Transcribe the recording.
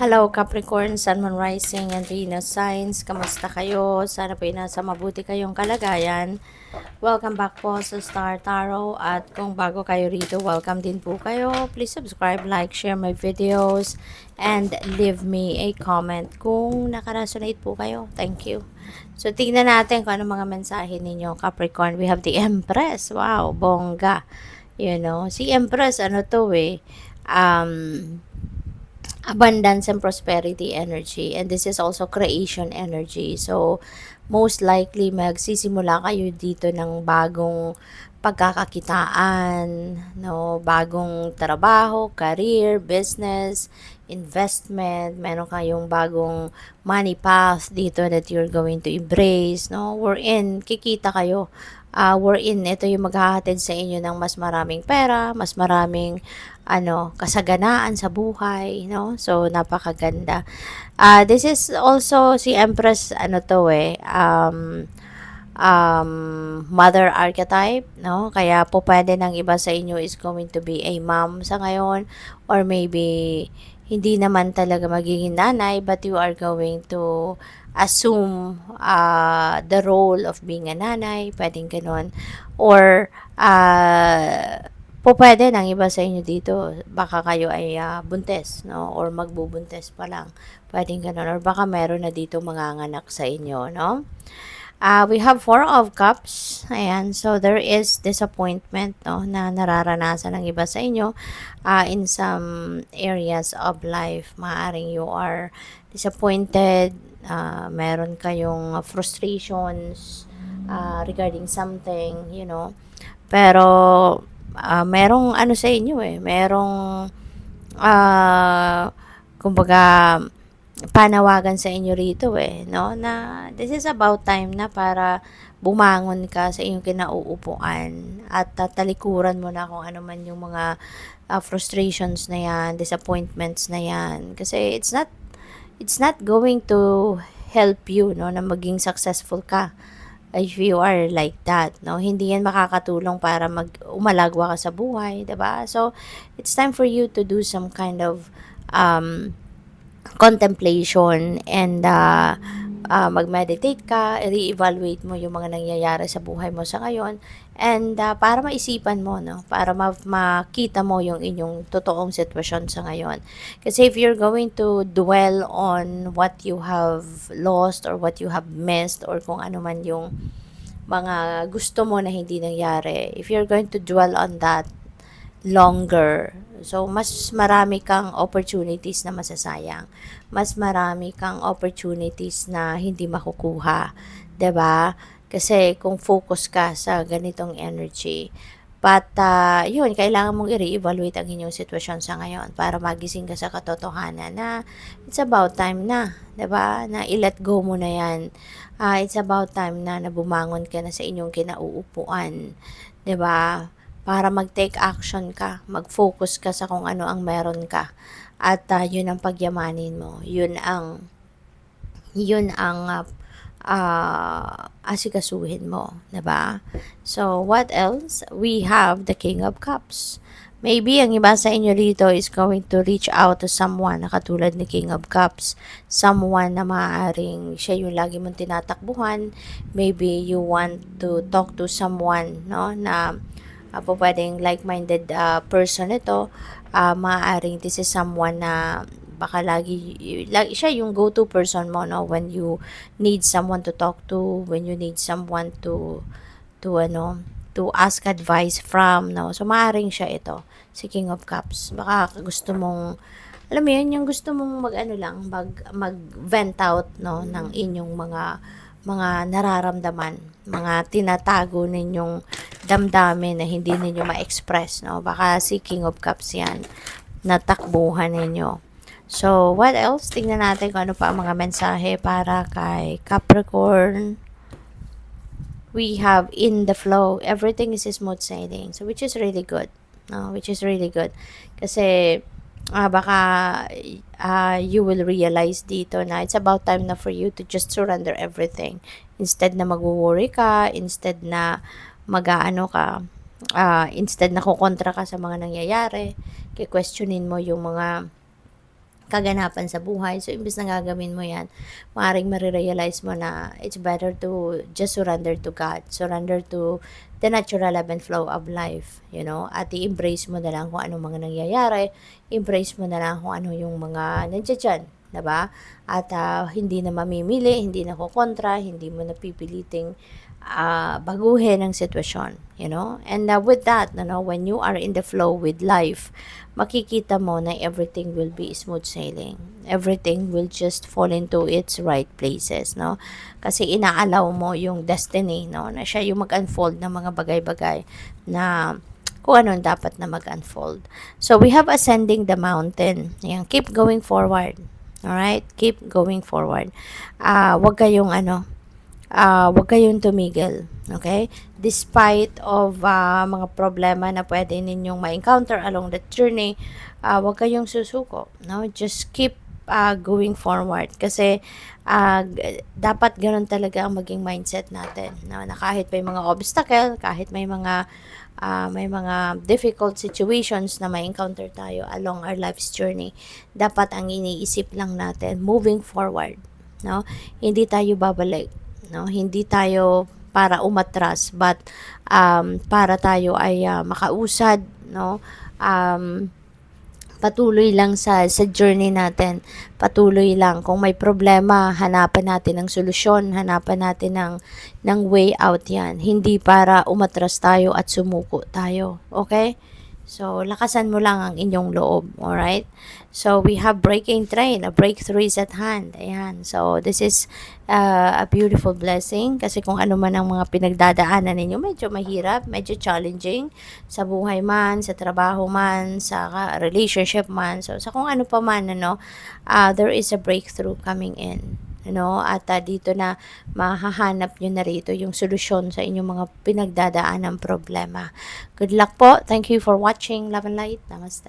Hello Capricorn, Sun, Moon, Rising, and Venus signs. Kamusta kayo? Sana po nasa mabuti kayong kalagayan. Welcome back po sa Star Tarot. At kung bago kayo rito, welcome din po kayo. Please subscribe, like, share my videos, and leave me a comment kung nakaresonate po kayo. Thank you. So, tingnan natin kung ano mga mensahe ninyo, Capricorn. We have the Empress. Wow, bongga. You know, si Empress, ano to abundance and prosperity energy, and this is also creation energy. So most likely magsisimula kayo dito ng bagong pagkakakitaan, no, bagong trabaho, career, business, investment, meron kayong bagong money path dito that you're going to embrace, no, wherein kikita kayo, wherein ito yung maghahatid sa inyo ng mas maraming pera, mas maraming kasaganaan sa buhay, no? So, napakaganda. This is also si Empress, mother archetype, no? Kaya po pwede ng iba sa inyo is going to be a mom sa ngayon, or maybe hindi naman talaga magiging nanay, but you are going to assume the role of being a nanay, pwedeng ganun. Or po pwede ng iba sa inyo dito, baka kayo ay buntes, no? Or magbubuntes pa lang. Pwedeng ganun. Or baka meron na dito manganganak sa inyo, no? We have Four of Cups. Ayan. So, there is disappointment, no, na nararanasan ng iba sa inyo in some areas of life. Maaring you are disappointed. Meron kayong frustrations regarding something, you know. Pero, merong ano sa inyo merong kumbaga panawagan sa inyo rito no, na this is about time na para bumangon ka sa iyong kinauupuan at talikuran mo na kung ano man yung mga frustrations na yan, disappointments na yan, kasi it's not going to help you, no, na maging successful ka if you are like that, no. Hindi yan makakatulong para umalagwa ka sa buhay, 'di ba? So it's time for you to do some kind of contemplation, and mag-meditate ka, re-evaluate mo yung mga nangyayari sa buhay mo sa ngayon, and para maisipan mo, no, para makita mo yung inyong totoong sitwasyon sa ngayon. Kasi if you're going to dwell on what you have lost or what you have missed, or kung ano man yung mga gusto mo na hindi nangyari, if you're going to dwell on that longer, so mas marami kang opportunities na masasayang. Mas marami kang opportunities na hindi makukuha, 'di ba? Kasi kung focus ka sa ganitong energy, but yun, kailangan mong i-reevaluate ang inyong sitwasyon sa ngayon para magising ka sa katotohanan na it's about time na, 'di ba? Na i-let go mo na 'yan. It's about time na bumangon ka na sa inyong kinauupuan, 'di ba? Para mag-take action ka, mag-focus ka sa kung ano ang meron ka. At yun ang pagyamanin mo. Yun ang asikasuhin mo, 'di ba? So, what else? We have the King of Cups. Maybe ang iba sa inyo dito is going to reach out to someone na katulad ni King of Cups. Someone na maaaring siya yung lagi mong tinatakbuhan. Maybe you want to talk to someone, no, na po pwedeng like-minded person ito. Maaaring this is someone na baka lagi siya yung go-to person mo, no, when you need someone to talk to, when you need someone to ask advice from, no. So maaaring siya ito, si King of Cups. Baka gusto mong, alam mo yun, yung gusto mong mag-vent out, no, ng inyong mga nararamdaman, mga tinatago ninyong damdamin na hindi ninyo ma-express, no. Baka si King of Cups yan, natakbuhan ninyo. So, what else? Tingnan natin kung ano pa ang mga mensahe para kay Capricorn. We have in the flow. Everything is smooth sailing. So, which is really good. No? Which is really good. Kasi, baka you will realize dito na it's about time na for you to just surrender everything. Instead na mag-worry ka, instead na instead na kukontra ka sa mga nangyayari, questionin mo yung mga kaganapan sa buhay. So, imbes na gagawin mo yan, maaaring marirealize mo na it's better to just surrender to God, surrender to the natural ebb and flow of life, at i-embrace mo na lang kung anong mga nangyayari, embrace mo na lang kung ano yung mga nandiyan dyan, diba? At hindi na mamimili, hindi na kukontra, hindi mo na pipiliting baguhin ang sitwasyon, And with that, when you are in the flow with life, makikita mo na everything will be smooth sailing. Everything will just fall into its right places, no? Kasi inaalaw mo yung destiny, na siya yung mag-unfold ng mga bagay-bagay na kung ano dapat na mag-unfold. So, we have ascending the mountain. Ayan, keep going forward. Alright? Keep going forward. Huwag kayong tumigil, okay? Despite of mga problema na pwede ninyong ma-encounter along the journey, huwag kayong susuko, no? Just keep going forward kasi dapat ganun talaga ang maging mindset natin, no? Na kahit may mga obstacle, kahit may mga difficult situations na ma-encounter tayo along our life's journey, dapat ang iniisip lang natin moving forward, no? Hindi tayo babalik, no? Hindi tayo para umatras, but para tayo ay makausad, no? Patuloy lang sa journey natin. Patuloy lang. Kung may problema, hanapan natin ng solusyon, hanapan natin ng way out yan. Hindi para umatras tayo at sumuko tayo. Okay? So, lakasan mo lang ang inyong loob. Alright? So, we have breaking train. A breakthrough is at hand. Ayan. So, this is a beautiful blessing. Kasi kung ano man ang mga pinagdadaanan ninyo, medyo mahirap, medyo challenging. Sa buhay man, sa trabaho man, sa relationship man. So, sa kung ano pa man, there is a breakthrough coming in. At dito na mahahanap nyo na rito yung solusyon sa inyong mga pinagdadaan ng problema. Good luck po. Thank you for watching. Love and light. Namaste.